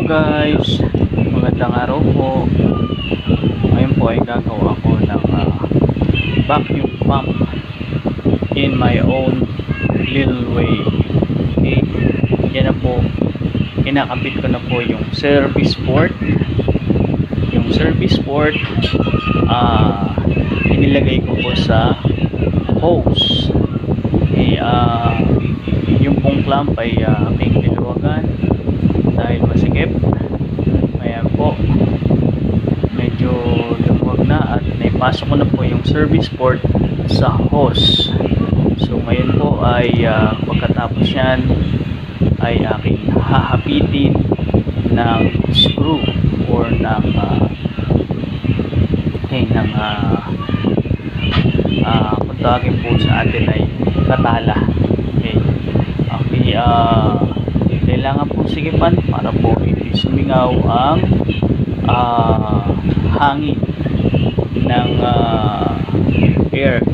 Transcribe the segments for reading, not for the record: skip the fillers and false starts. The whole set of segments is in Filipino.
Guys, magandang araw po. Ngayon po ay gagawa ko ng vacuum pump in my own little way. Okay, yan na po. Kinakabit ko na po yung service port. Yung service port inilagay ko po sa hose. Okay, yung pong clamp ay aking niluwagan dahil masikip. Ayan po, medyo lumuwag na at naipasok ko na po yung service port sa hose. So ngayon po ay pagkatapos yan ay aking hahapitin ng screw or ng kung tawagin po sa atin ay katala. Okay, kailangan po sigipan para po hindi sumingaw ang hangin ng air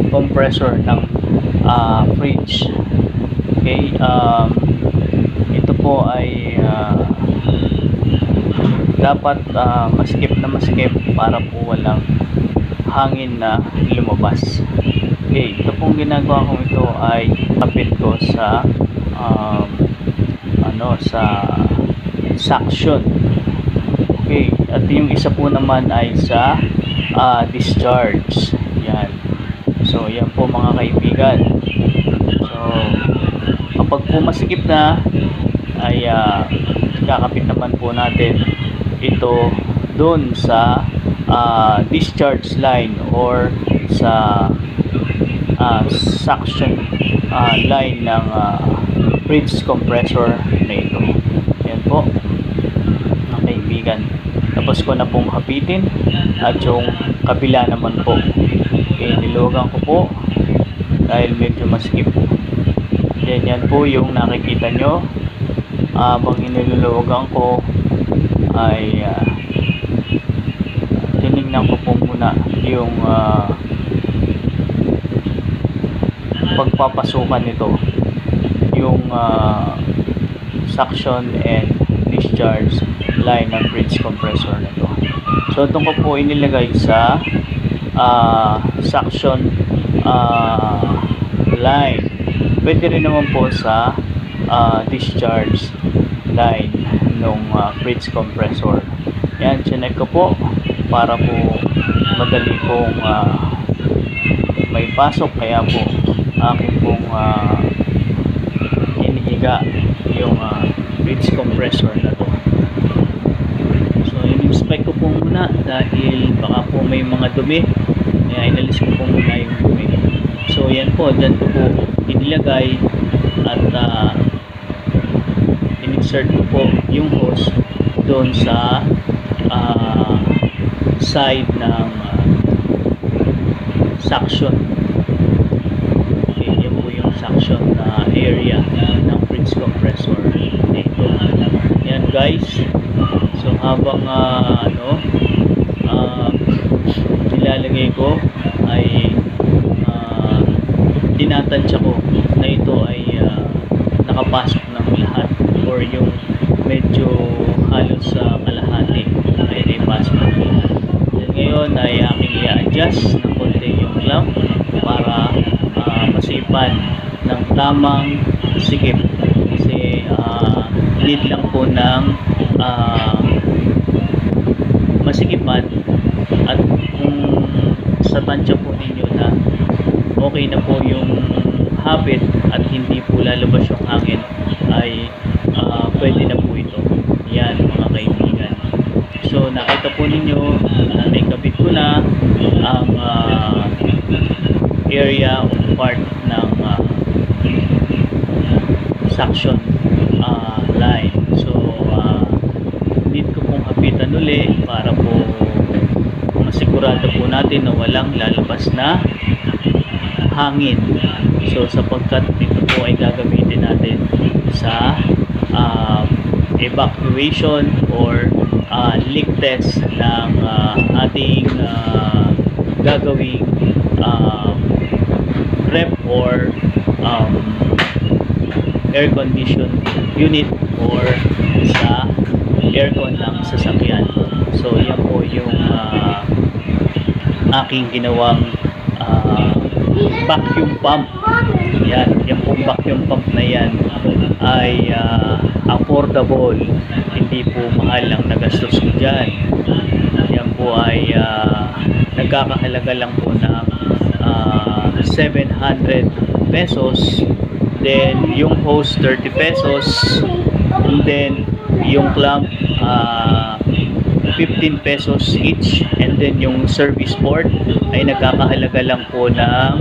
compressor ng fridge. Okay, ito po ay dapat masikip na masikip para po walang hangin na lumabas. Okay, ito pong ginagawa kong ito ay kapit ko sa sa suction. Okay, at yung isa po naman ay sa discharge. Yan. So yan po mga kaibigan. So kapag po masikip na ay kakapit naman po natin ito doon sa discharge line or sa suction line ng fridge compressor na ito. Yan po mga kaibigan. Tapos ko na pong hapitin at yung kabila naman po. Okay, niluwagan ko po dahil medyo masikip. Yan po yung nakikita nyo. Habang iniluluwagan ko ay tinignan ko po muna yung pagpapasukan nito, yung suction and discharge line ng fridge compressor nito. So ito ko po inilagay sa suction line. Pwede rin naman po sa discharge line ng fridge compressor. Yan, chinek ko po para po madali pong may pasok, kaya po akin pong inihiga yung fridge compressor na to. So in-inspect ko po muna dahil baka po may mga dumi, kaya inalis ko po muna yung dumi. So yan po, dyan ko po inilagay at in-insert ko po yung hose doon sa side ng suction. Okay, yan po yung suction na area ng fridge compressor dito. Yan guys. So habang nilalagay ko ay tinatansya ko na ito ay nakapasok ng lahat or yung medyo halos sa kalahati ay naipasok ng lahat. Ngayon ay aking i-adjust ng konti yung clamp para masipan ng tamang sikip, kasi need lang po ng masikipan. At kung sa tansya po ninyo na okay na po yung hapit at hindi po lalabas yung hangin, ay pwede na po ito. Yan mga kaibigan. So nakita po ninyo na naikabit ko na ang area o part ng suction line. So need ko pong hapitan uli para po masigurado po natin na walang lalabas na hangin. So sapagkat ito po ay gagamitin natin sa evacuation or leak test ng ating gagawing rep or air condition unit or sa aircon ng sasakyan. So yan po yung aking ginawang vacuum pump. Yan pong vacuum pump na yan ay affordable, hindi po mahal ang nagastos ko dyan. Yan po ay nagkakahalaga lang po ng 700 pesos. Then yung hose 30 pesos, and then yung clamp 15 pesos each, and then yung service port ay nagkakahalaga lang po ng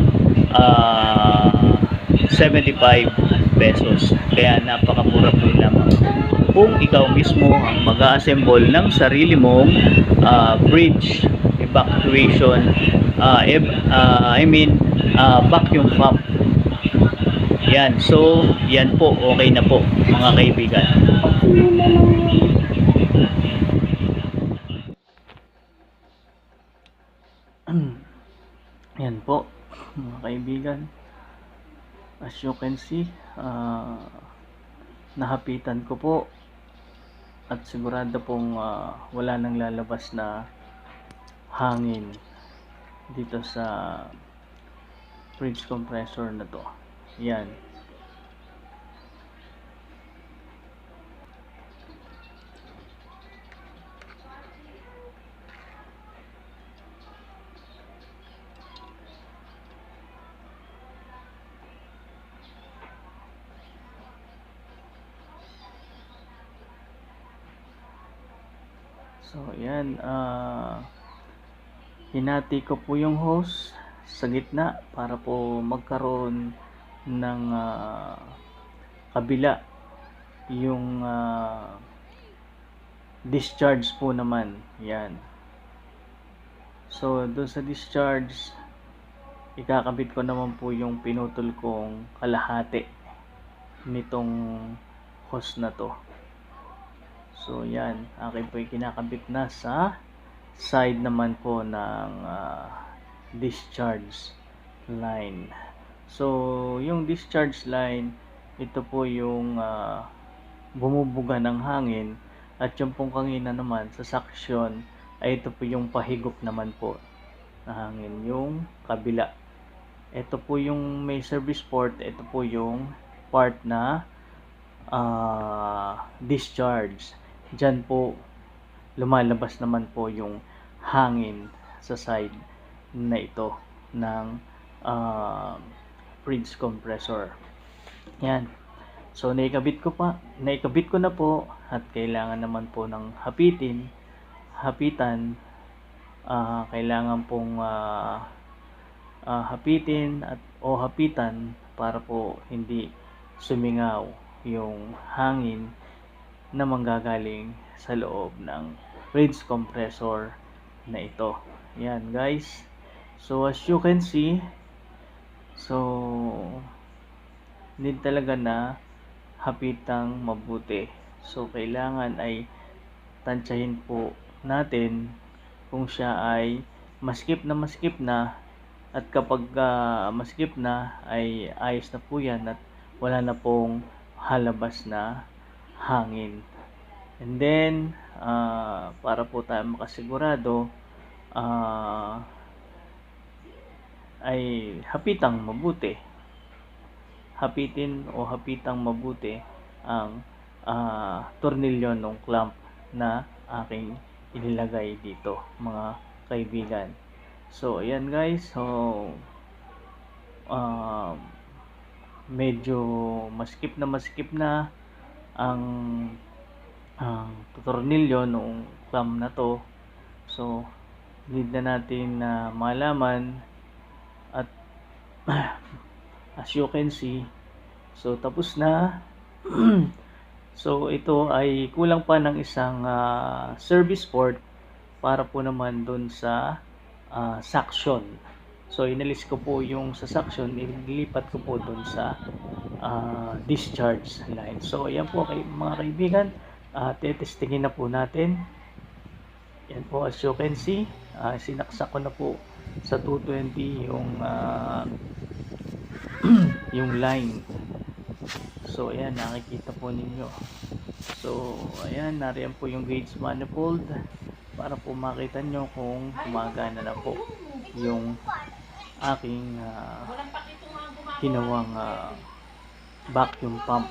75 pesos. Kaya napakamura po lamang kung ikaw mismo ang mag-assemble ng sarili mong bridge evacuation vacuum pump. Yan, so yan po, okay na po mga kaibigan. Yan po mga kaibigan, as you can see, nahapitan ko po at sigurado pong wala nang lalabas na hangin dito sa fridge compressor na to. Yan. So, yan. Hinati ko po yung hose sa gitna para po magkaroon ng kabila yung discharge po naman. Yan. So, doon sa discharge, ikakabit ko naman po yung pinutol kong kalahati nitong hose na to. So yan, akin po yung kinakabit na sa side naman po ng discharge line. So yung discharge line, ito po yung bumubuga ng hangin, at yung pong kanina naman sa suction ay ito po yung pahigop naman po na hangin, yung kabila. Ito po yung may service port, ito po yung part na discharge. Diyan po lumalabas naman po yung hangin sa side na ito ng fridge compressor. Yan. So naikabit ko na po, at kailangan naman po ng hapitan. Kailangan pong hapitin o hapitan para po hindi sumingaw yung hangin na manggagaling sa loob ng fridge compressor na ito. Yan guys. So as you can see, so need talaga na hapitang mabuti. So kailangan ay tansyahin po natin kung siya ay maskip na, at kapag maskip na ay ayos na po yan at wala na pong halabas na hangin. And then para po tayo makasigurado, ay hapitang mabuti. Hapitang mabuti ang tornilyo ng clamp na aking inilagay dito mga kaibigan. So ayan guys, so medyo maskip na ang tornilyo ng clamp na to. So need na natin na malaman, at as you can see, so tapos na. So ito ay kulang pa ng isang service port para po naman dun sa suction. So inalis ko po yung sa suction, ilipat ko po dun sa discharge line. So ayan po mga kaibigan, tetestingin na po natin. Yan po, as you can see, sinaksak ko na po sa 220 yung yung line. So ayan, nakikita po ninyo. So ayan, nariyan po yung gauge manifold para po makita nyo kung gumagana na po yung aking ginawang vacuum pump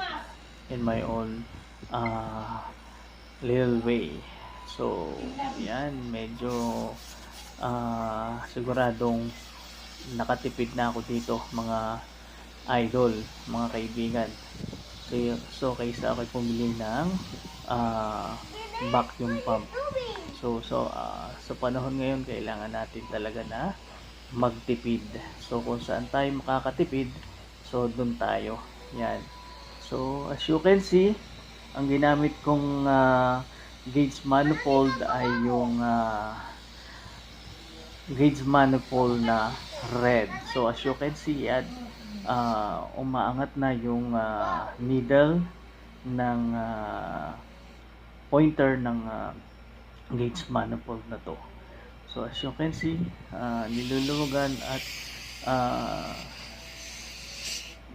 in my own little way. So yan, medyo siguradong nakatipid na ako dito mga idol, mga kaibigan. So kaysa ako pumili ng vacuum pump. So sa panahon ngayon, kailangan natin talaga na magtipid. So kung saan tayo makakatipid, so doon tayo. Yan. So as you can see, ang ginamit kong gauge manifold ay yung gauge manifold na red. So as you can see, at umaangat na yung needle ng pointer ng gauge manifold na to. So as you can see, niluluwagan at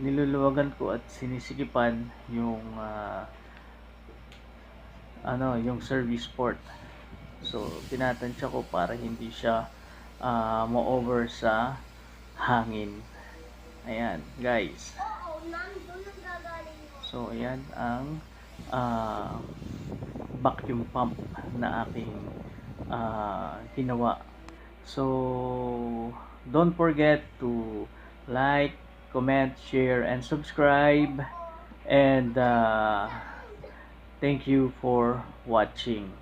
niluluwagan ko at sinisikipan yung yung service port. So tinatansya ko para hindi siya ma-over sa hangin. Ayan, guys. So ayan ang vacuum pump na aking ginawa. So don't forget to like, comment, share, and subscribe. And thank you for watching.